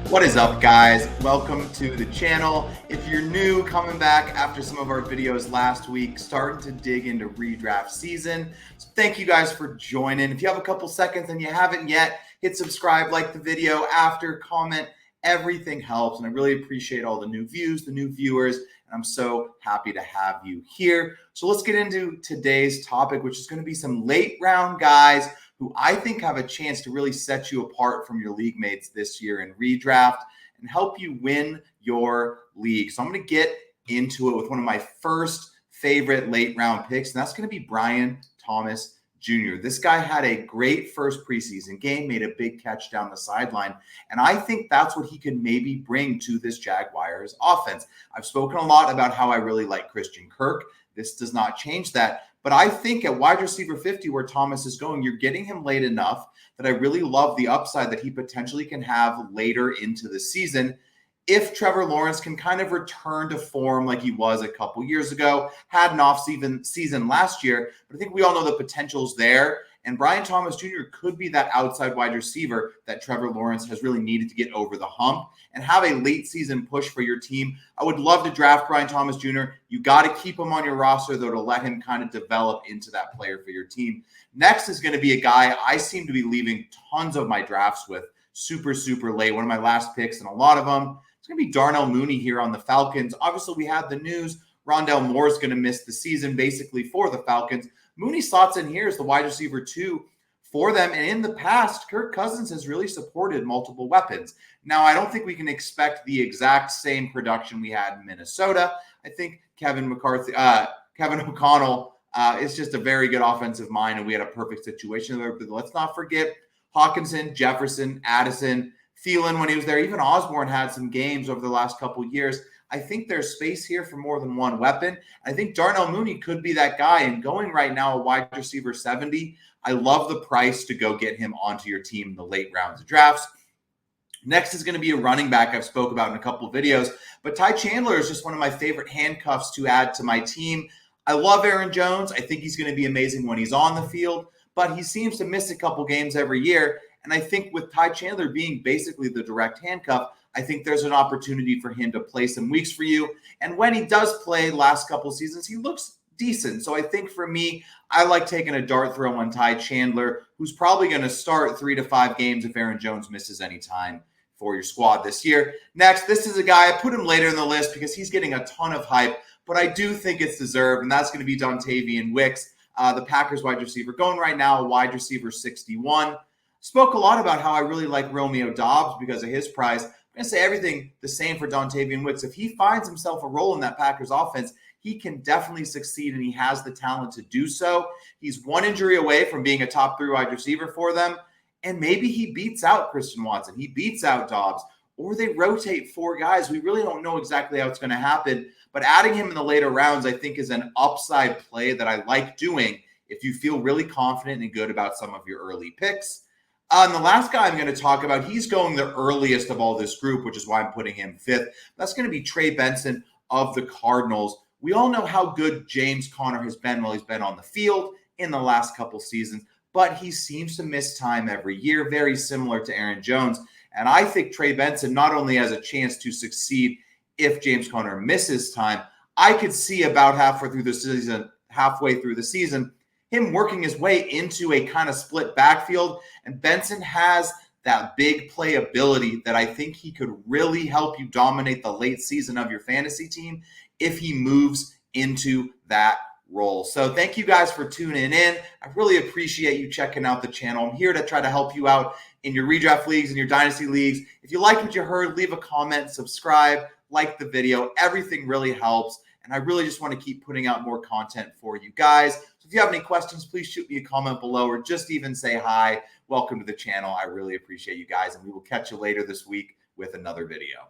What is up, guys? Welcome to the channel. If you're new, coming back after some of our videos last week, starting to dig into redraft season. So thank you guys for joining. If you have a couple seconds and you haven't yet, hit subscribe, like the video, after, comment. Everything helps, and I really appreciate all the new views, the new viewers, and I'm so happy to have you here. So let's get into today's topic, which is going to be some late round guys who I think have a chance to really set you apart from your league mates this year in redraft and help you win your league. So I'm going to get into it with one of my first favorite late round picks, and that's going to be Brian Thomas Jr. This guy had a great first preseason game, made a big catch down the sideline, and I think that's what he could maybe bring to this Jaguars offense. I've spoken a lot about how I really like Christian Kirk. This does not change that. But I think at wide receiver 50, where Thomas is going, you're getting him late enough that I really love the upside that he potentially can have later into the season. If Trevor Lawrence can kind of return to form like he was a couple years ago, had an off-season last year, but I think we all know the potential's there. And Brian Thomas Jr. could be that outside wide receiver that Trevor Lawrence has really needed to get over the hump and have a late season push for your team. I would love to draft Brian Thomas Jr. You got to keep him on your roster, though, to let him kind of develop into that player for your team. Next is going to be a guy I seem to be leaving tons of my drafts with super late. One of my last picks and a lot of them. It's going to be Darnell Mooney here on the Falcons. Obviously, we had the news. Rondale Moore is going to miss the season basically for the Falcons. Mooney slots in here as the wide receiver 2 for them. And in the past, Kirk Cousins has really supported multiple weapons. Now, I don't think we can expect the exact same production we had in Minnesota. I think Kevin O'Connell is just a very good offensive mind, and we had a perfect situation there. But let's not forget Hawkinson, Jefferson, Addison, Thielen when he was there. Even Osborne had some games over the last couple of years. I think there's space here for more than one weapon. I think Darnell Mooney could be that guy. And going right now, a wide receiver 70, I love the price to go get him onto your team in the late rounds of drafts. Next is going to be a running back I've spoke about in a couple of videos. But Ty Chandler is just one of my favorite handcuffs to add to my team. I love Aaron Jones. I think he's going to be amazing when he's on the field. But he seems to miss a couple games every year. And I think with Ty Chandler being basically the direct handcuff, I think there's an opportunity for him to play some weeks for you. And when he does play last couple seasons, he looks decent. So I think for me, I like taking a dart throw on Ty Chandler, who's probably going to start 3 to 5 games if Aaron Jones misses any time for your squad this year. Next, this is a guy, I put him later in the list because he's getting a ton of hype, but I do think it's deserved, and that's going to be Dontayvion Wicks, the Packers wide receiver. Going right now, wide receiver 61. Spoke a lot about how I really like Romeo Doubs because of his price. I'm going to say everything the same for Dontayvion Wicks. If he finds himself a role in that Packers offense, he can definitely succeed, and he has the talent to do so. He's one injury away from being a top 3 wide receiver for them, and maybe he beats out Christian Watson. He beats out Doubs, or they rotate 4 guys. We really don't know exactly how it's going to happen, but adding him in the later rounds, I think, is an upside play that I like doing if you feel really confident and good about some of your early picks. And the last guy I'm going to talk about, he's going the earliest of all this group, which is why I'm putting him 5th. That's going to be Trey Benson of the Cardinals. We all know how good James Conner has been while he's been on the field in the last couple seasons, but he seems to miss time every year, very similar to Aaron Jones. And I think Trey Benson not only has a chance to succeed if James Conner misses time, I could see about halfway through the season, him working his way into a kind of split backfield. And Benson has that big playability that I think he could really help you dominate the late season of your fantasy team if he moves into that role. So thank you guys for tuning in. I really appreciate you checking out the channel. I'm here to try to help you out in your redraft leagues and your dynasty leagues. If you like what you heard, leave a comment, subscribe, like the video. Everything really helps. And I really just want to keep putting out more content for you guys. So if you have any questions, please shoot me a comment below or just even say hi. Welcome to the channel. I really appreciate you guys, and we will catch you later this week with another video.